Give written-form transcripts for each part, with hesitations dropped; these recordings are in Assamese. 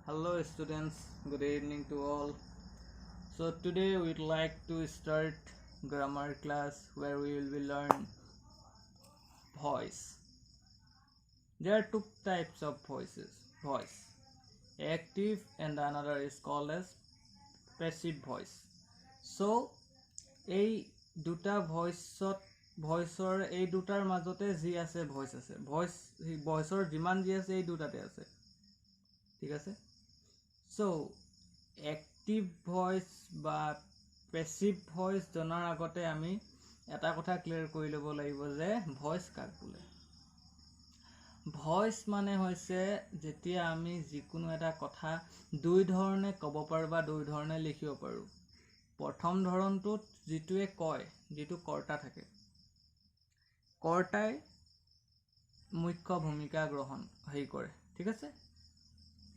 Hello students, good evening to all. So today we'd like to start grammar class where we will be learn voice. There are two types of voice, active and another is called as passive voice. So এই দুটা ভইচৰ এই দুটাৰ মাজতে যি আছে ভইচৰ যিমান যি আছে এই দুটাতে আছে, ঠিক আছে। So active voice বা passive voice জনাৰ আগতে আমি এটা কথা ক্লিয়াৰ কৰি ল'ব লাগিব যে ভইচ কাক বোলে। ভইচ মানে হৈছে যেতিয়া আমি যিকোনো এটা কথা দুই ধৰণে ক'ব পাৰোঁ বা দুই ধৰণে লিখিব পাৰোঁ। প্ৰথম ধৰণটোত যিটোৱে কয়, যিটো কৰ্তা থাকে, কৰ্তাই মুখ্য ভূমিকা গ্ৰহণ কৰে, ঠিক আছে,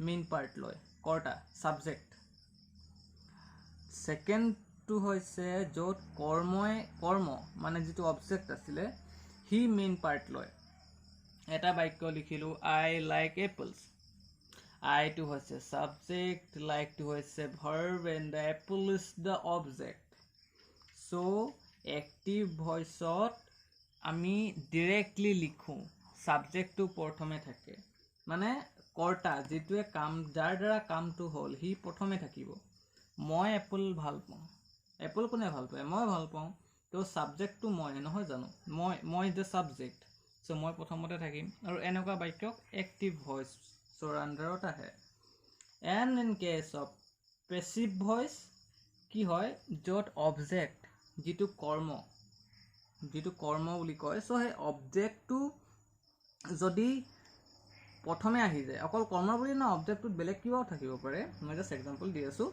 মেইন পাৰ্ট লয় কৰ্তা, ছাবজেক্ট। ছেকেণ্ডটো হৈছে য'ত কৰ্ম মানে যিটো অবজেক্ট আছিলে সি মেইন পাৰ্ট লয়। এটা বাক্য লিখিলোঁ, আই লাইক এপলছ। আইটো হৈছে ছাবজেক্ট, লাইকটো হৈছে verb and the apple is the object. So' active ভইচত আমি ডিৰেক্টলি লিখোঁ, ছাবজেক্টটো প্ৰথমে থাকে, মানে কৰ্তা যিটোৱে যাৰ দ্বাৰা কামটো হ'ল সি প্ৰথমে থাকিব। মই এপল ভাল পাওঁ, এপল কোনে ভাল পায়? মই ভাল পাওঁ। তো ছাবজেক্টটো মই নহয় জানো, মই দ্য ছাবজেক্ট। চ' মই প্ৰথমতে থাকিম আৰু এনেকুৱা বাক্যক এক্টিভ ভইচৰ আণ্ডাৰত আহে। And in case of passive voice কি হয়, য'ত অবজেক্ট যিটো কৰ্ম বুলি কয়, চ' সেই অবজেক্টটো যদি প্ৰথমে আহি যায়, অকল কৰ্ম বুলি নহয়, অবজেক্টটোত বেলেগ কিবাও থাকিব পাৰে, মই জাষ্ট এক্সাম্পল দি আছোঁ।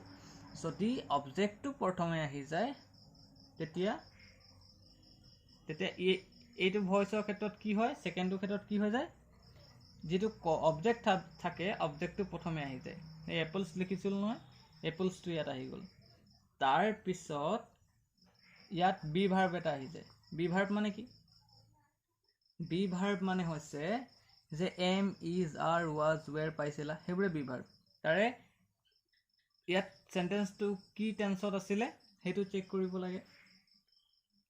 যদি অবজেক্টটো প্ৰথমে আহি যায় তেতিয়া এইটো ভইচৰ ক্ষেত্ৰত কি হয়, ছেকেণ্ডটোৰ ক্ষেত্ৰত কি হৈ যায়, যিটো অবজেক্ট থাকে অবজেক্টটো প্ৰথমে আহি যায়। এই এপলছ লিখিছিলোঁ নহয়, এপলছটো ইয়াত আহি গ'ল। তাৰপিছত ইয়াত বি ভাৰ্ব এটা আহি যায়। বি ভাৰ্ব মানে কি? বি ভাৰ্ব মানে হৈছে যে এম, ইজ, আৰ, ৱাজ, ৱেৰ পাইছিলা, সেইবোৰে বি ভাৰ্ব। তাৰে ইয়াত চেণ্টেন্সটো কি টেন্সত আছিলে সেইটো চেক কৰিব লাগে।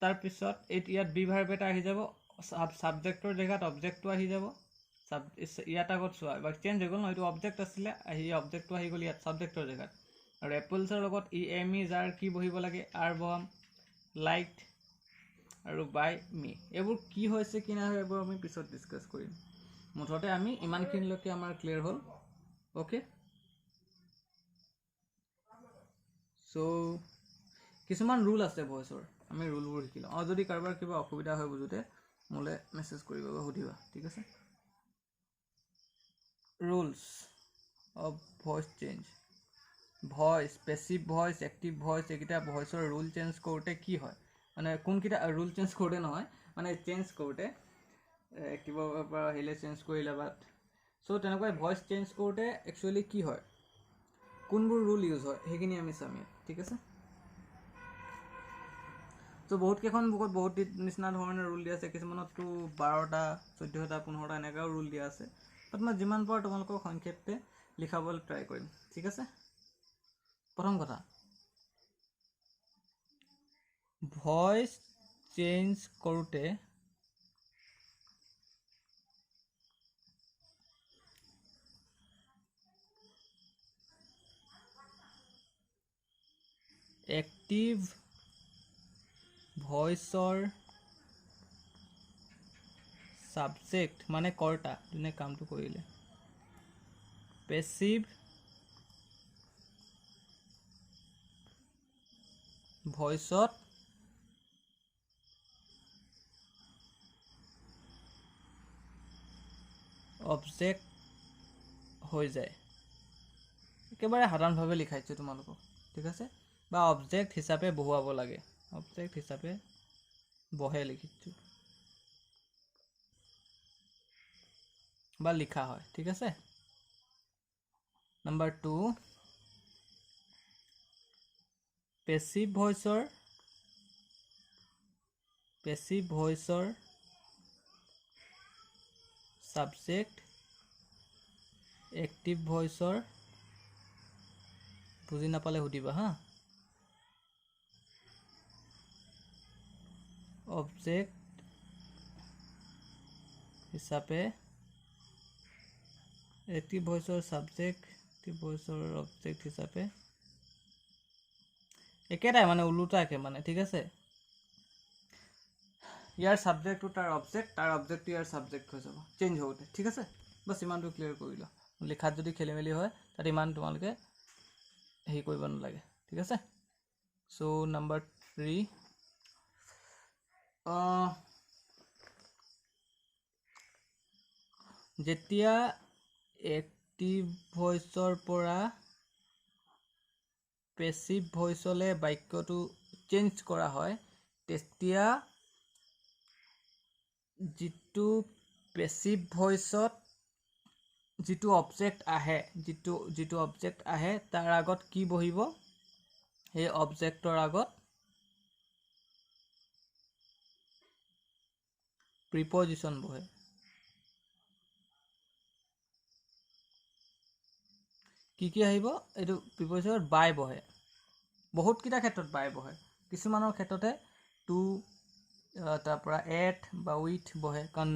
তাৰপিছত ইয়াত বি ভাৰ্ব এটা আহি যাব, ছাবজেক্টৰ জেগাত অবজেক্টটো আহি যাব। ইয়াত আগত চোৱা এবাৰ চেঞ্জ হৈ গ'ল ন, এইটো অবজেক্ট আছিলে, অবজেক্টটো আহি গ'ল ইয়াত ছাবজেক্টৰ জেগাত। আৰু এপলছৰ লগত এম, ইজ, আৰ কি বহিব লাগে, আৰ বহাম, লাইকড আৰু বাই মি। এইবোৰ কি হৈছে কি নাই এইবোৰ আমি পিছত ডিছকাছ কৰিম। মুঠতে আমি ইমানখিনিলৈকে আমাৰ ক্লিয়াৰ হ'ল। অ'কে, চ' কিছুমান ৰুল আছে ভইচৰ, আমি ৰুলবোৰ শিকি লওঁ। যদি কাৰোবাৰ কিবা অসুবিধা হয় বুজোতে মোলৈ মেছেজ কৰিব বা সুধিবা, ঠিক আছে। Rules of voice change. Voice, passive voice, active voice, এইকেইটা ভইচৰ ৰুল চেঞ্জ কৰোঁতে কি হয়, মানে কোনকেইটা ৰুল চেঞ্জ কৰোঁতে নহয়, মানে চেঞ্জ কৰোঁতে এক্টিভৰ পৰা আহিলে চেঞ্জ কৰিলে বাট। চ' তেনেকুৱাই ভইচ চেঞ্জ কৰোঁতে একচুৱেলি কি হয়, কোনবোৰ ৰুল ইউজ হয় সেইখিনি আমি চাম ইয়াত, ঠিক আছে। চ' বহুতকেইখন বুকত বহুত নিচিনা ধৰণৰ ৰুল দিয়া আছে, কিছুমানততো 12টা 14টা 15টা এনেকুৱাও ৰুল দিয়া আছে। বাট মই যিমান পাৰোঁ তোমালোকক সংক্ষেপে লিখাবলৈ ট্ৰাই কৰিম, ঠিক আছে। প্ৰথম কথা, ভইচ চেঞ্জ কৰোঁতে এক্টিভ ভইচৰ ছাবজেক্ট মানে কৰ্তা যোনে কামটো কৰিলে, পেছিভ ভইচত অবজেক্ট হৈ যায়। একেবাৰে সাধাৰণভাৱে লিখাইছোঁ তোমালোকক, ঠিক আছে, বা অবজেক্ট হিচাপে বহুৱাব লাগে, অবজেক্ট হিচাপে বহে লিখিছোঁ বা লিখা হয়, ঠিক আছে। নম্বৰ 2, পেছিভ ভইচৰ ছাবজেক্ট এক্টিভ ভইচৰ বুজি নাপালে সুধিবা হা অবজেক্ট হিচাপে এক্টিভ ভইচৰ সাবজেক্ট এক্টিভ ভইচৰ অবজেক্ট হিচাপে একেটাই মানে উলুটা একে মানে ঠিক আছে ইয়াৰ সাবজেক্টটো তাৰ অবজেক্টটো ইয়াৰ সাবজেক্ট হৈ যাব চেঞ্জ হওঁতে ঠিক আছে বস ইমানটো ক্লিয়াৰ কৰি ল লিখাত যদি খেলিমেলি হয় তাত ইমান তোমালোকে হেৰি কৰিব নালাগে ঠিক আছে সো নাম্বাৰ 3 যেতিয়া এক্টিভ ভইচৰ পৰা পেসিভ ভইচলে বাক্যটো চেঞ্জ কৰা হয় তেতিয়া যিটো পেসিভ ভইচত যিটো অবজেক্ট আহে তাৰ আগত কি বহিব এই অবজেক্টৰ আগত প্ৰিপজিশন বহে কি আহিব এটো প্ৰিপজিশনত বাই বহে বহুত কিটা ক্ষেত্ৰত বাই বহে কিছুমানৰ ক্ষেত্ৰতে টু তাৰ পৰা এট বা উইথ বহে কাৰণ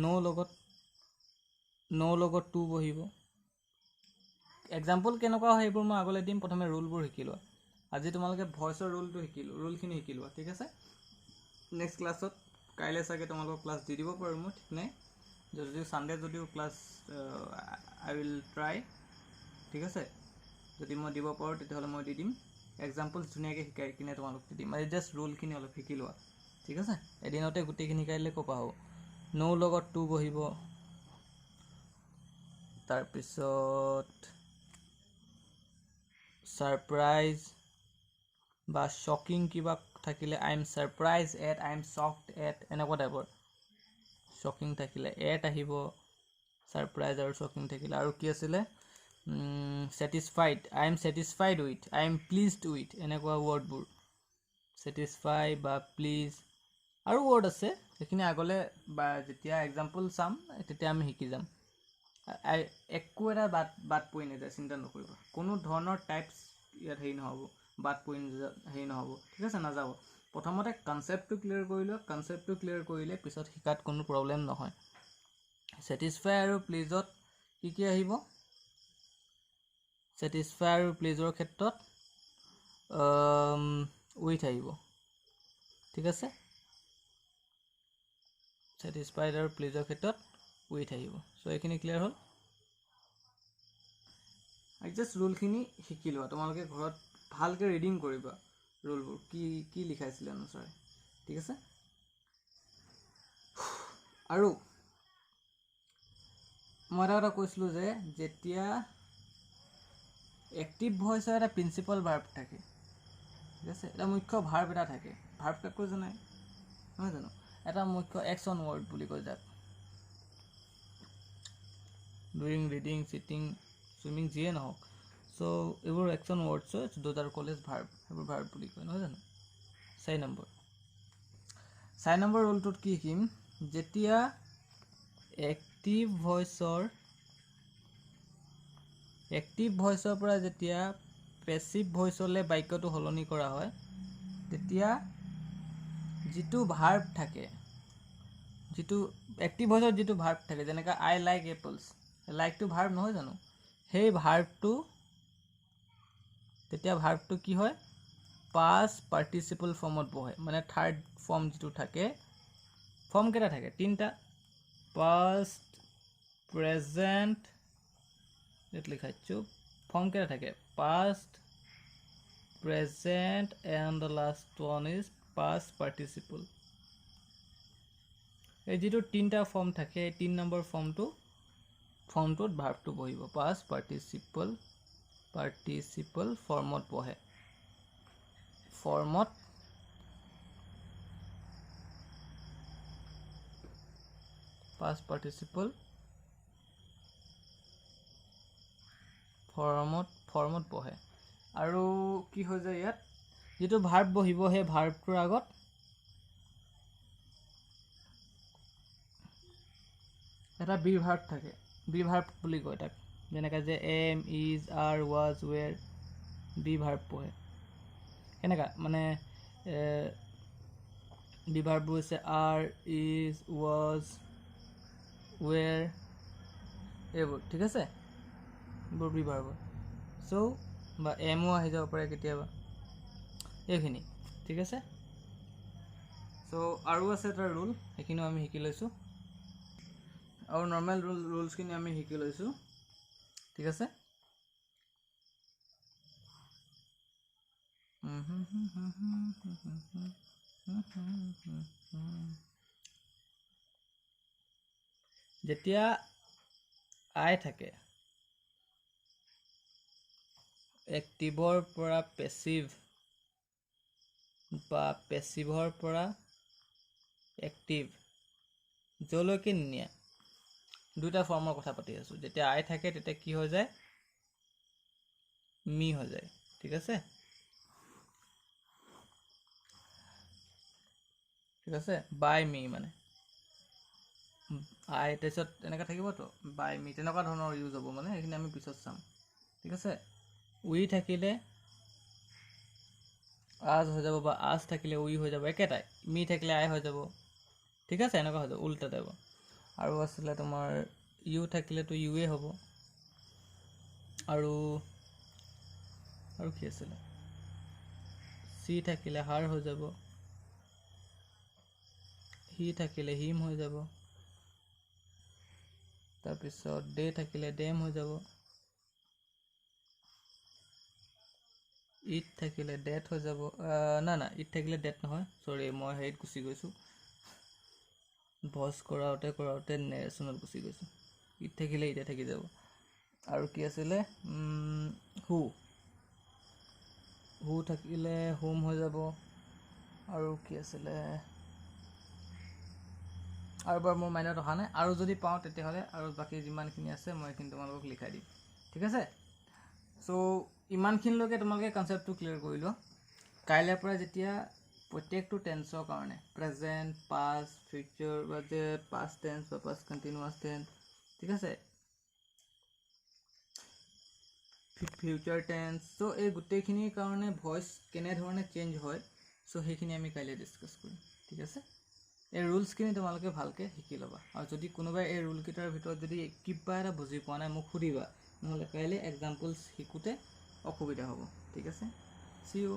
নো লগত টু বহিব এক্সাম্পল কেনেকুৱা হয় এইবোৰ মই আগলৈ দিম প্ৰথমে ৰুলবোৰ শিকি লোৱা আজি তোমালোকে ভয়েসৰ ৰুলখিনি শিকি লোৱা ঠিক আছে নেক্সট ক্লাছত কাইলৈ চাগে তোমালোকক ক্লাছ দি দিব পাৰো মই ঠিক নাই যদি সানডে যদিও ক্লাছ আই উইল ট্ৰাই ঠিক আছে যদি মই দিব পাৰো তেতিয়াহলে মই দি দিম এক্সাম্পলছ ধুনীয়াকৈ শিকাই কিনে তোমালোক দি দিম আজি জাস্ট ৰুলখিনি অলপ শিকি লোৱা ঠিক আছে এদিনতে গোটেইখিনি শিকাইলে ক'পা হ'ব নো লগত টু বহিব তাৰপিছত সাৰপ্ৰাইজ বা শকিং কিবা থাকিলে I am surprise at I am shocked at এনেকুৱা টাইপৰ শকিং থাকিলে এট আহিব সাৰপ্ৰাইজ আৰু শকিং থাকিলে আৰু কি আছিলে satisfied I am satisfied with I am pleased with এনেকুৱা ৱৰ্ডবোৰ satisfy বা please আৰু ৱৰ্ড আছে সেইখিনি আগলে বা যেতিয়া এক্সাম্পল চাম তেতিয়া আমি শিকি যাম একো এটা বাদ পৰি নাযায় চিন্তা নকৰিবা কোনো ধৰণৰ টাইপছ ইয়াত হেৰি নহ'ব বাদ পৰি হেৰি নহ'ব ঠিক আছে নাযাব প্ৰথমতে কনসেপ্টটো ক্লিয়াৰ কৰিলে পিছত শিকাত কোনো প্ৰব্লেম নহয় satisfy আৰু pleaseত কি আহিব satisfy আৰু pleaseৰ ক্ষেত্ৰত with আহিব ঠিক আছে satisfied আৰু pleaseৰ ক্ষেত্ৰত with আহিব সো এইখিনি ক্লিয়াৰ হ'ল আই জাস্ট ৰুলখিনি শিকি লোৱা তোমালোকে ঘৰত ভালকৈ ৰিডিং কৰিবা ৰুলবোৰ কি লিখাইছিলে অনুসাৰে ঠিক আছে আৰু মই এটা কৈছিলোঁ যে যেতিয়া এক্টিভ ভইচৰ এটা প্ৰিন্সিপাল ভাৰ্ব থাকে ঠিক আছে এটা মুখ্য ভাৰ্ব এটা থাকে ভাৰ্ব কাকো জানাই নহয় জানো এটা মুখ্য একশন ৱৰ্ড বুলি কয় যাক ডুইং ৰিডিং সিটিং সুইমিং যিয়ে নহওক সো এইবোৰ একশন ৱৰ্ডছ হয় those are called as verb এইবোৰ ভাৰ্ব বুলি কয় নহয় জানো 4 নম্বৰ ৰুলটোত কি শিকিম যেতিয়া এক্টিভ ভইচৰ পৰা যেতিয়া পেসিভ ভইচলে বাক্যটো হলনি কৰা হয় তেতিয়া যিটো ভাৰ্ব থাকে যিটো এক্টিভ ভইচৰ যিটো ভাৰ্ব থাকে যেনেকা আই লাইক এপলছ লাইকটো ভাৰ্ব নহয় জানো সেই ভাৰ্বটো তেতিয়া ভাৰ্বটো কি হয় পাষ্ট পাৰ্টিসিপল ফৰ্মত বহে মানে থাৰ্ড ফৰ্ম যিটো থাকে ফৰ্ম কেটা থাকে তিনটা পাষ্ট প্ৰেজেন্ট এট লিখাইছো ফৰ্ম কেটা থাকে past present and the last one is past participle এই যিটো তিনটা ফৰ্ম থাকে এই 3 নম্বৰ ফৰ্মটোত ভাৰ্বটো বহিব পাষ্ট পাৰ্টিসিপল ফৰ্মত বহে past participle ফৰ্মত বহে আৰু কি হৈ যায় ইয়াত যেটো ভাৰ্ব বহিব হে ভাৰ্বটোৰ আগত এটা বি ভাৰ্ব থাকে বি ভাৰ্ব বুলি কয় তাক যেনেকৈ যে am is are was were be verb পঢ়ে কেনেকুৱা মানে বি ভাৰ্ববোৰ হৈছে আৰ ইজ ৱাজ ৱেৰ এইবোৰ ঠিক আছে এইবোৰ বি ভাৰ্ব চ' বা এমো আহি যাব পাৰে কেতিয়াবা এইখিনি ঠিক আছে চ' আৰু আছে এটা ৰুল সেইখিনিও আমি শিকি লৈছোঁ আৰু নৰ্মেল ৰুলছখিনি আমি শিকি লৈছোঁ ঠিক আছে যেতিয়া আই থাকে এক্টিভৰ পৰা পেছিভ বা পেছিভৰ পৰা এক্টিভ যলৈকে নিয়ে দুটা ফৰ্মৰ কথা পাতি আছোঁ যেতিয়া আই থাকে তেতিয়া কি হৈ যায় মি হৈ যায় ঠিক আছে বাই মি মানে আই তাৰপিছত এনেকৈ থাকিবতো বাই মি তেনেকুৱা ধৰণৰ ইউজ হ'ব মানে সেইখিনি আমি পিছত চাম ঠিক আছে উই থাকিলে আজ হৈ যাব বা আজ থাকিলে উই হৈ যাব একেটাই মি থাকিলে আই হৈ যাব ঠিক আছে এনেকুৱা হৈ যাব উল্টা টাইপ আৰু আছিলে তোমাৰ ইউ থাকিলেতো ইউৱে হ'ব আৰু কি আছিলে চি থাকিলে হাৰ হৈ যাব হি থাকিলে হিম হৈ যাব তাৰপিছত ডে থাকিলে ডেম হৈ যাব ইট থাকিলে ডেট হৈ যাব না ইট থাকিলে ডেট নহয় চৰি মই হেৰিত গুচি গৈছোঁ ভইচ কৰাওঁতে নেৰেশ্যনত গুচি গৈছোঁ ইট থাকিলে ইতে থাকি যাব আৰু কি আছিলে হু থাকিলে হোম হৈ যাব আৰু কি আছিলে আৰু এবাৰ মোৰ মাইণ্ডত অহা নাই আৰু যদি পাওঁ তেতিয়াহ'লে আৰু বাকী যিমানখিনি আছে মই এইখিনি তোমালোকক লিখাই দিম ঠিক আছে চ' ইমানখিনিলৈকে তোমালোকে কনচেপ্টটো ক্লিয়াৰ কৰি লোৱা কাইলৈৰ পৰা যেতিয়া প্ৰত্যেকটো টেন্সৰ কাৰণে প্ৰেজেণ্ট পাষ্ট ফিউচাৰ বা যে পাষ্ট টেন্স বা পাষ্ট কণ্টিনিউৱাছ টেন্স ঠিক আছে ফিউচাৰ টেন্স চ' এই গোটেইখিনিৰ কাৰণে ভইচ কেনেধৰণে চেঞ্জ হয় চ' সেইখিনি আমি কাইলৈ ডিছকাছ কৰিম ঠিক আছে এই ৰুলছখিনি তোমালোকে ভালকৈ শিকি ল'বা আৰু যদি কোনোবাই এই ৰুলকেইটাৰ ভিতৰত যদি কিবা এটা বুজি পোৱা নাই মোক সুধিবা নহ'লে কাইলৈ এক্সাম্পলছ শিকোঁতে অসুবিধা হ'ব ঠিক আছে চি ইউ